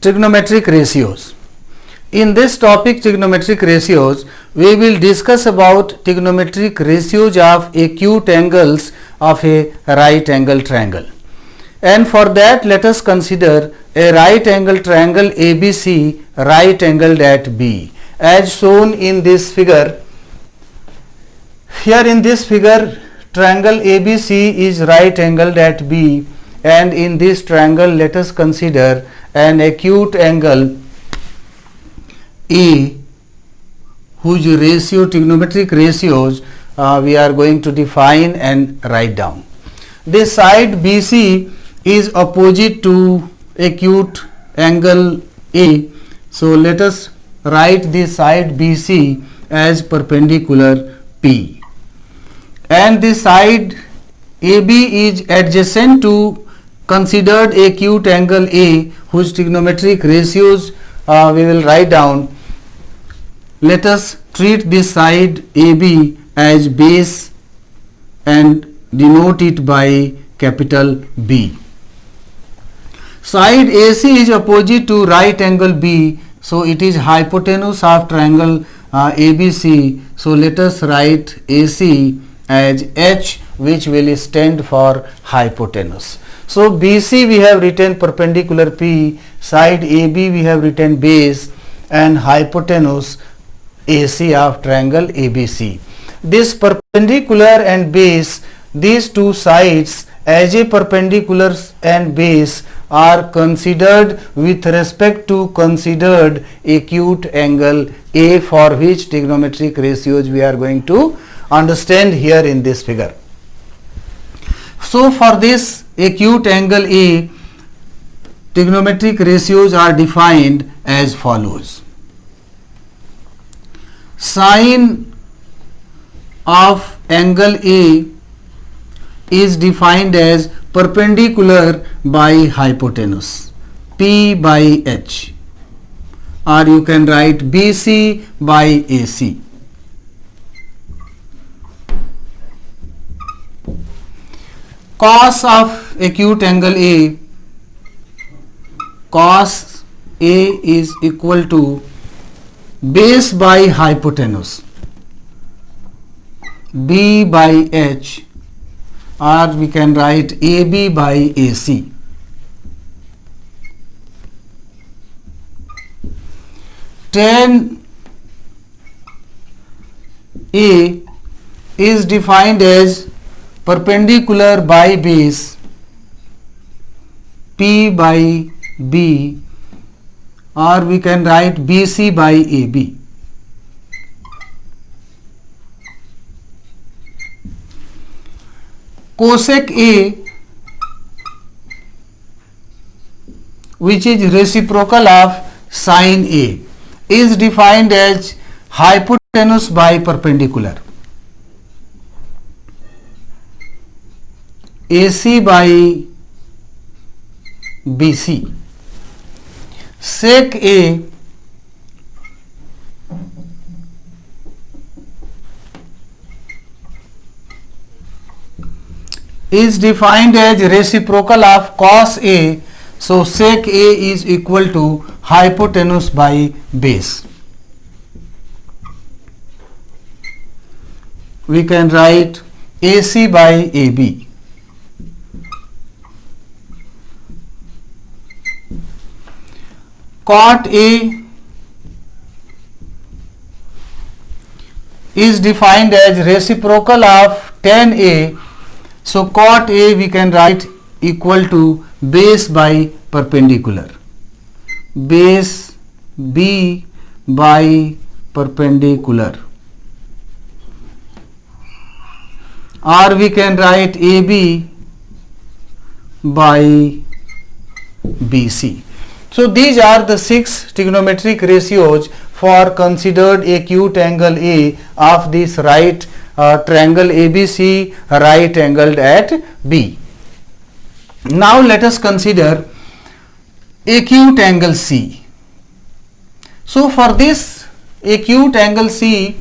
Trigonometric ratios. In this topic, trigonometric ratios, we will discuss about trigonometric ratios of acute angles of a right angle triangle. And for that, let us consider a right angle triangle ABC right angled at B, as shown in this figure. Here in this figure, triangle ABC is right angled at B, and in this triangle let us consider an acute angle A, whose trigonometric ratios we are going to define and write down. This side BC is opposite to acute angle A, so let us write this side BC as perpendicular P, and this side AB is adjacent to considered acute angle A, whose trigonometric ratios we will write down. Let us treat this side AB as base and denote it by capital B. Side AC is opposite to right angle B, so it is hypotenuse of triangle ABC. So let us write AC as H, which will stand for hypotenuse. So BC we have written perpendicular P, side AB we have written base, and hypotenuse AC of triangle ABC. This perpendicular and base, these two sides as a perpendicular and base are considered with respect to considered acute angle A, for which trigonometric ratios we are going to understand here in this figure. So for this acute angle A, trigonometric ratios are defined as follows. Sine of angle A is defined as perpendicular by hypotenuse, P by H, or you can write BC by AC. Cos of acute angle A, cos A is equal to base by hypotenuse, B by H, or we can write AB by AC. Tan A is defined as perpendicular by base, P by B, or we can write BC by AB. Cosec A, which is reciprocal of sin A, is defined as hypotenuse by perpendicular, AC by BC. Sec A is defined as reciprocal of cos A, so sec A is equal to hypotenuse by base. We can write AC by AB. Cot A is defined as reciprocal of tan A, so cot A we can write equal to base by perpendicular, base B by perpendicular, or we can write AB by BC. So these are the 6 trigonometric ratios for considered acute angle A of this right triangle ABC right angled at B. Now let us consider acute angle C. So for this acute angle C,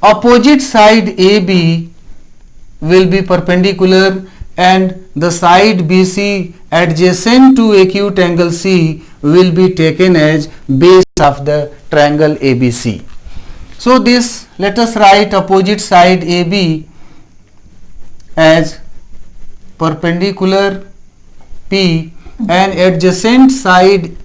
opposite side AB will be perpendicular and the side BC adjacent to acute angle C will be taken as base of the triangle ABC. So this, let us write opposite side AB as perpendicular P and adjacent side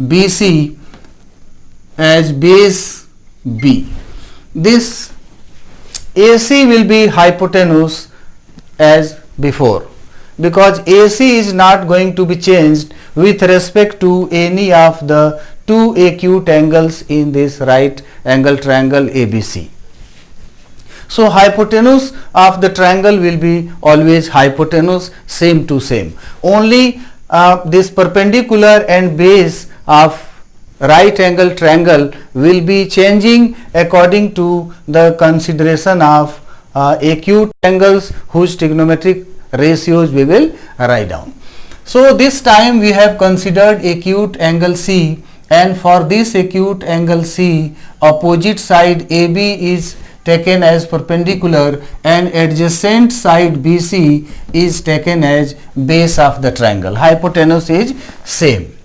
BC as base B. This AC will be hypotenuse as before, because AC is not going to be changed with respect to any of the two acute angles in this right angle triangle ABC. So hypotenuse of the triangle will be always hypotenuse, same to same. Only this perpendicular and base of right angle triangle will be changing according to the consideration of acute angles whose trigonometric ratios we will write down. So this time we have considered acute angle C, and for this acute angle C, opposite side AB is taken as perpendicular and adjacent side BC is taken as base of the triangle. Hypotenuse is same.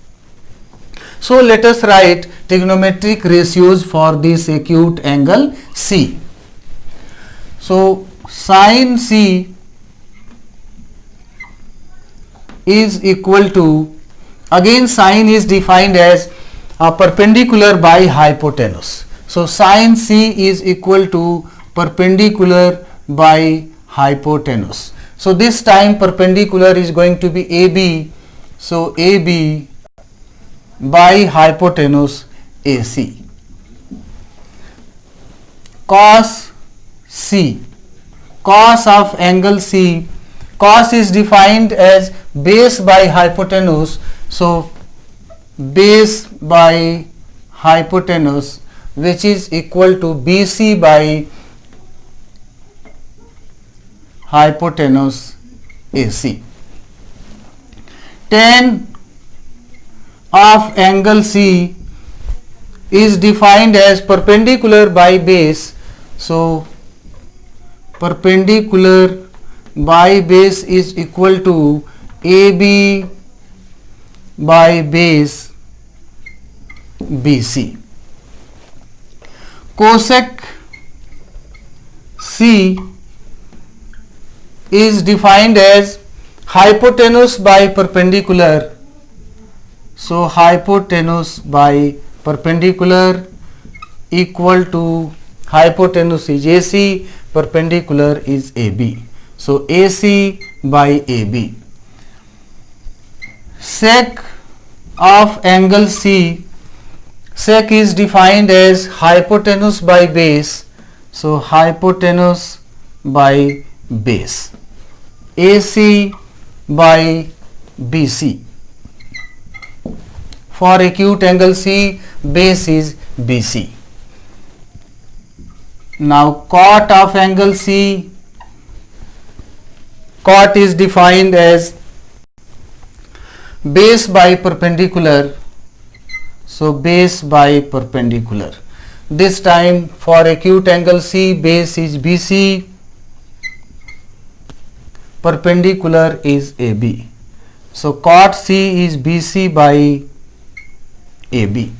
So let us write trigonometric ratios for this acute angle C. So sin C is equal to, again sin is defined as perpendicular by hypotenuse. So sin C is equal to perpendicular by hypotenuse. So this time perpendicular is going to be AB. So AB by hypotenuse AC. Cos C, cos of angle C, cos is defined as base by hypotenuse. So base by hypotenuse, which is equal to BC by hypotenuse AC. Tan of angle C is defined as perpendicular by base. So perpendicular by base is equal to AB by base BC. Cosec C is defined as hypotenuse by perpendicular. So hypotenuse by perpendicular equal to, hypotenuse is AC, perpendicular is AB. So AC by AB. Sec of angle C, sec is defined as hypotenuse by base. So hypotenuse by base. AC by BC. For acute angle C, base is BC. Now cot of angle C, cot is defined as base by perpendicular. So base by perpendicular. This time for acute angle C, base is BC, perpendicular is AB. So cot C is BC by AB.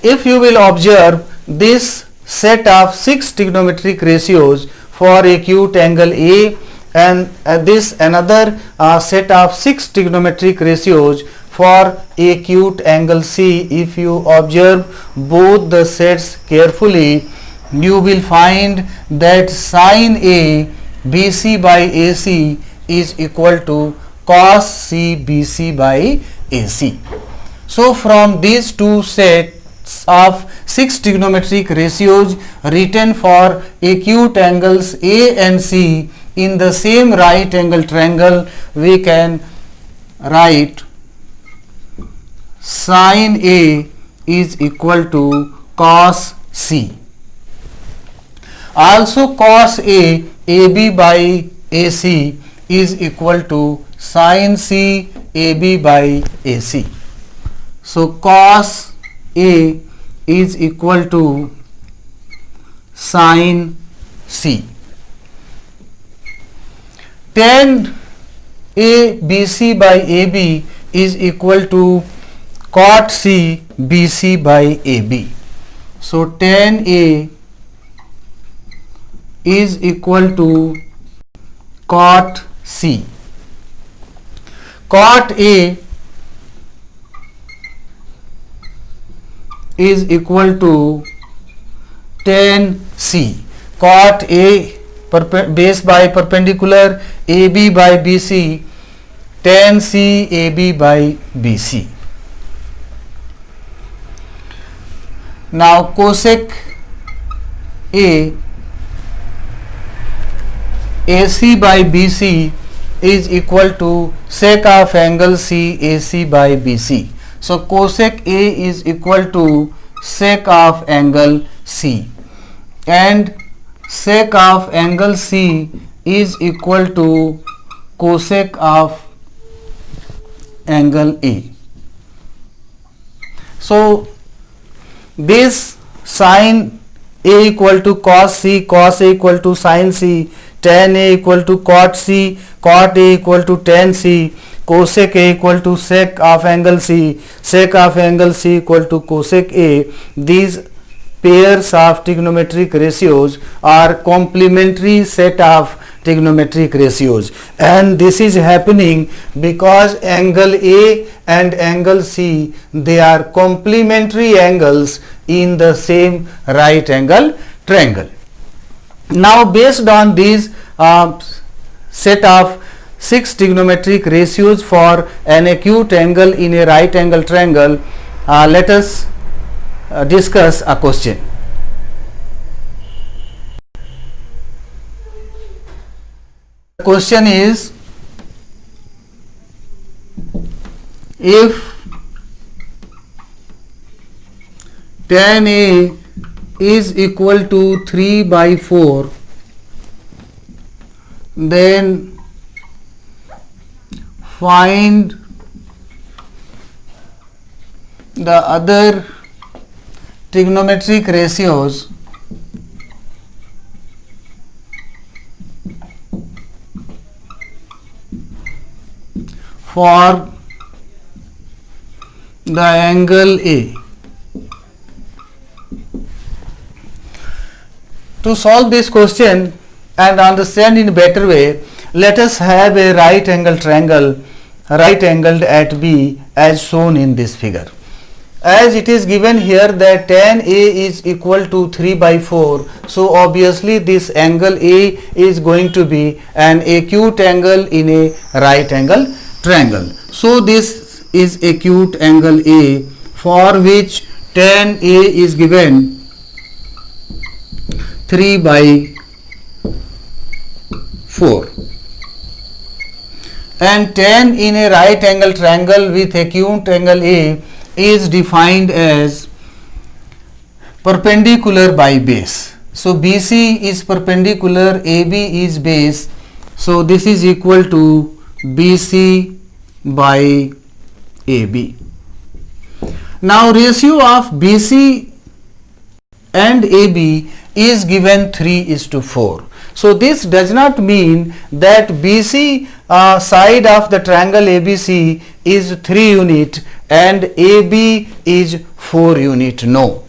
If you will observe this set of 6 trigonometric ratios for acute angle A, and this another set of 6 trigonometric ratios for acute angle C, if you observe both the sets carefully, you will find that sin A BC by AC is equal to cos C BC by AC. So from these two sets of 6 trigonometric ratios written for acute angles A and C in the same right angle triangle, we can write sin A is equal to cos C. Also cos A AB by AC is equal to sin C AB by AC. So cos A is equal to sin C. tan ABC by AB is equal to cot C BC by AB. So tan A is equal to cot C. Cot A is equal to tan C. Cot A base by perpendicular AB by BC, tan C AB by BC. Now cosec A AC by BC is equal to sec of angle C AC by BC. So cosec A is equal to sec of angle C, and sec of angle C is equal to cosec of angle A. So this sin A equal to cos C, cos A equal to sin C, tan A equal to cot C, cot A equal to tan C, cosec A equal to sec of angle C, sec of angle C equal to cosec A. These pairs of trigonometric ratios are complementary set of trigonometric ratios, and this is happening because angle A and angle C, they are complementary angles in the same right angle triangle. Now based on these set of 6 trigonometric ratios for an acute angle in a right angle triangle, let us discuss a question. The question is, if tan A is equal to 3 by 4, then find the other trigonometric ratios for the angle A. To solve this question and understand in a better way, let us have a right angle triangle, right angled at B, as shown in this figure. As it is given here that tan A is equal to 3 by 4, so obviously this angle A is going to be an acute angle in a right angle triangle. So this is acute angle A, for which tan A is given 3 by 4, and tan in a right angle triangle with acute angle A is defined as perpendicular by base. So BC is perpendicular, AB is base, so this is equal to BC by AB. Now ratio of BC and AB is given 3:4. So this does not mean that BC side of the triangle ABC is 3 unit and AB is 4 unit. No.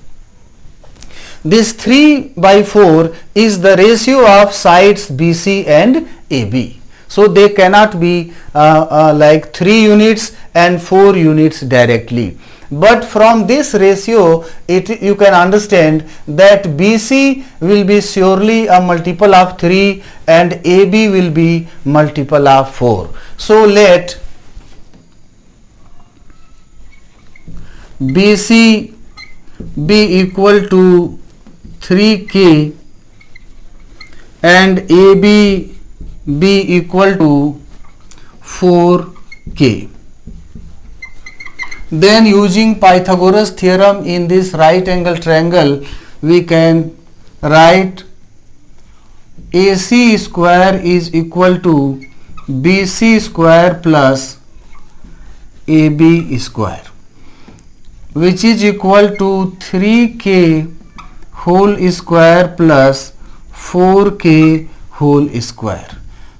This 3 by 4 is the ratio of sides BC and AB. So they cannot be like 3 units and 4 units directly. But from this ratio, you can understand that BC will be surely a multiple of 3 and AB will be multiple of 4. So let BC be equal to 3K and AB be equal to 4K. Then using Pythagoras theorem in this right angle triangle, we can write AC square is equal to BC square plus AB square, which is equal to 3K whole square plus 4K whole square.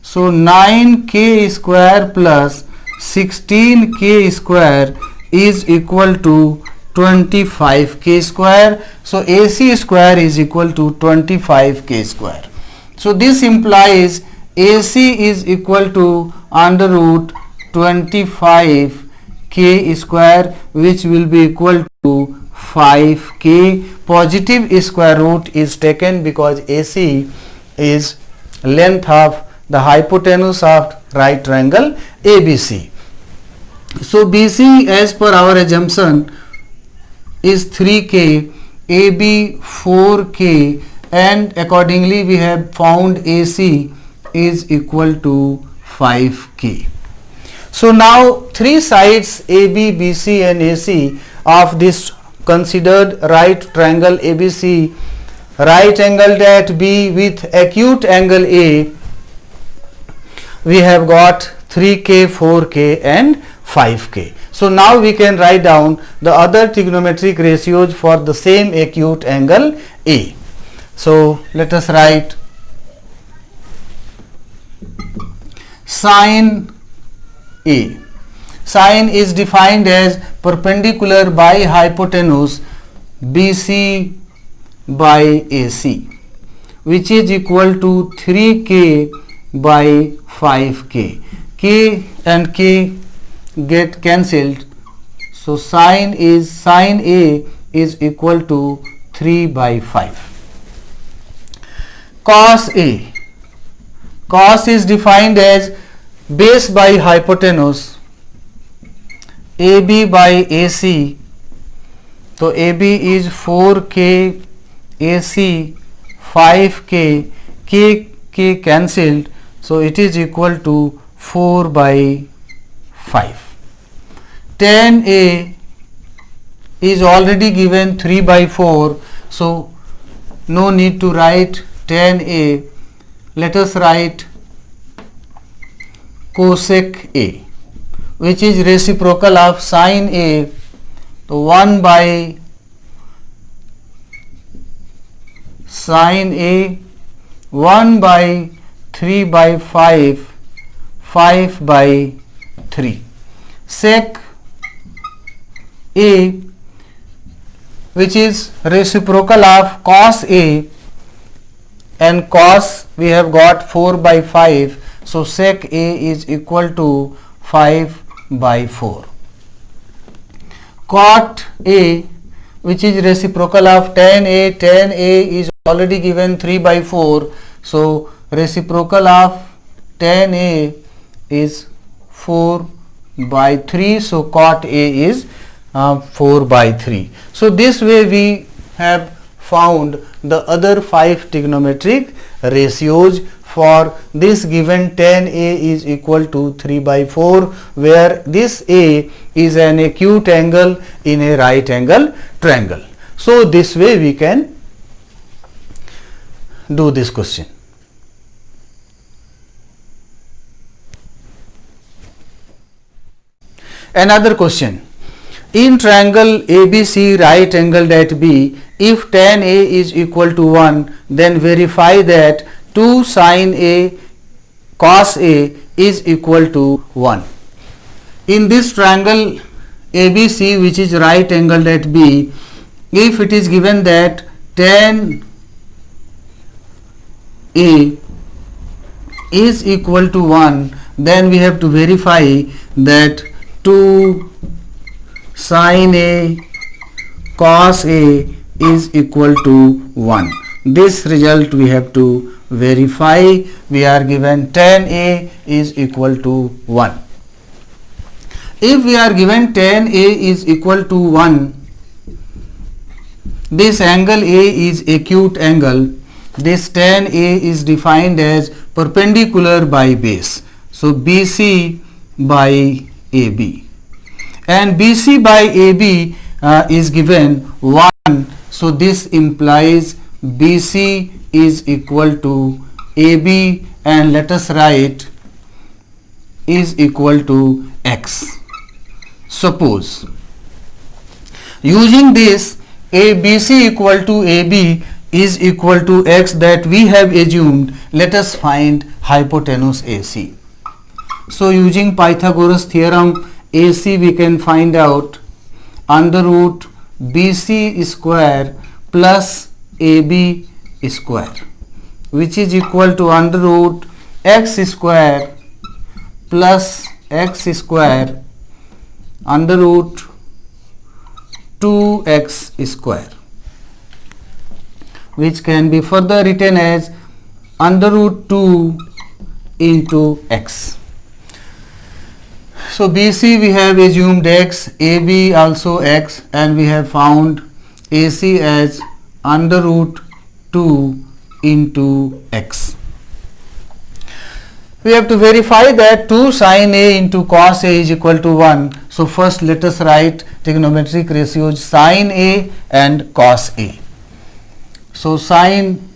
So 9k square plus 16k square is equal to 25k square. So AC square is equal to 25k square. So this implies AC is equal to under root 25k square, which will be equal to 5k. Positive square root is taken because AC is length of the hypotenuse of right triangle ABC. So BC, as per our assumption, is 3k, AB 4k, and accordingly we have found AC is equal to 5k. So now three sides AB, BC and AC of this considered right triangle ABC, right angled at B with acute angle A, we have got 3k, 4k and 5k. So now we can write down the other trigonometric ratios for the same acute angle A. So let us write sin A. Sin is defined as perpendicular by hypotenuse BC by AC, which is equal to 3k by 5k. K and k get cancelled, so sin A is equal to 3 by 5. Cos A. Cos is defined as base by hypotenuse AB by AC. So AB is 4k, AC 5k, k cancelled, so it is equal to 4 by 5. Tan A is already given 3 by 4, so no need to write tan A. Let us write cosec A, which is reciprocal of sin A. So 1 by sin A, 1 by 3 by 5, 5 by 3. Sec A, which is reciprocal of cos A, and cos we have got 4 by 5, so sec A is equal to 5 by 4. Cot A, which is reciprocal of tan A is already given 3 by 4, so reciprocal of tan A is 4 by 3, so cot A is 4 by 3. So this way we have found the other 5 trigonometric ratios for this given tan A is equal to 3 by 4, where this A is an acute angle in a right angle triangle. So this way we can do this question. Another question. In triangle ABC right angled at B, if tan A is equal to 1, then verify that 2 sin A cos A is equal to 1. In this triangle ABC, which is right angled at B, if it is given that tan A is equal to 1, then we have to verify that 2 sin A cos A is equal to 1. This result we have to verify. We are given tan A is equal to 1. If we are given tan A is equal to 1, this angle A is acute angle. This tan A is defined as perpendicular by base. So BC by AB, and BC by AB is given 1. So this implies BC is equal to AB, and let us write is equal to X. Suppose using this BC equal to AB, is equal to x that we have assumed, let us find hypotenuse AC. So using Pythagoras theorem, AC we can find out under root BC square plus AB square, which is equal to under root x square plus x square under root 2x square, which can be further written as under root 2 into x. So BC we have assumed x, AB also x, and we have found AC as under root 2 into x. We have to verify that 2 sin A into cos A is equal to 1. So first let us write trigonometric ratios sin A and cos A. So sin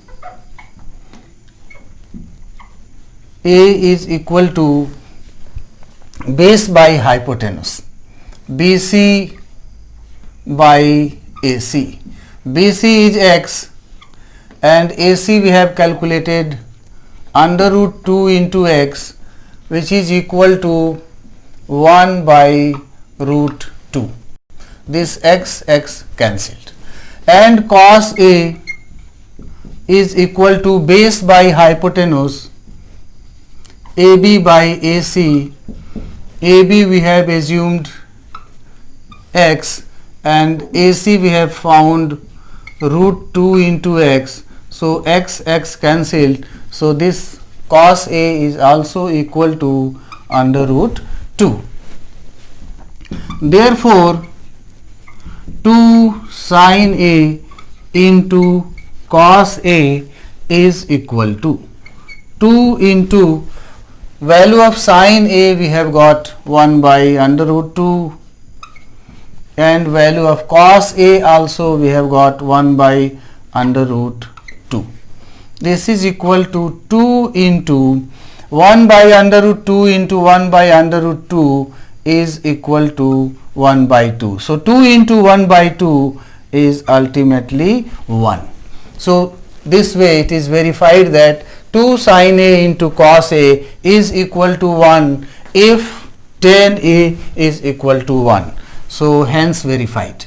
A is equal to base by hypotenuse, BC by AC. BC is x and AC we have calculated under root 2 into x, which is equal to 1 by root 2. This x cancelled, and cos A is equal to base by hypotenuse AB by AC. AB we have assumed x and AC we have found root 2 into x. So x cancelled. So this cos A is also equal to under root 2. Therefore 2 sin A into cos A is equal to 2 into value of sin A we have got 1 by under root 2, and value of cos A also we have got 1 by under root 2. This is equal to 2 into 1 by under root 2 into 1 by under root 2 is equal to 1 by 2. So 2 into 1 by 2 is ultimately 1. So this way it is verified that 2 sin A into cos A is equal to 1 if tan A is equal to 1. So hence verified.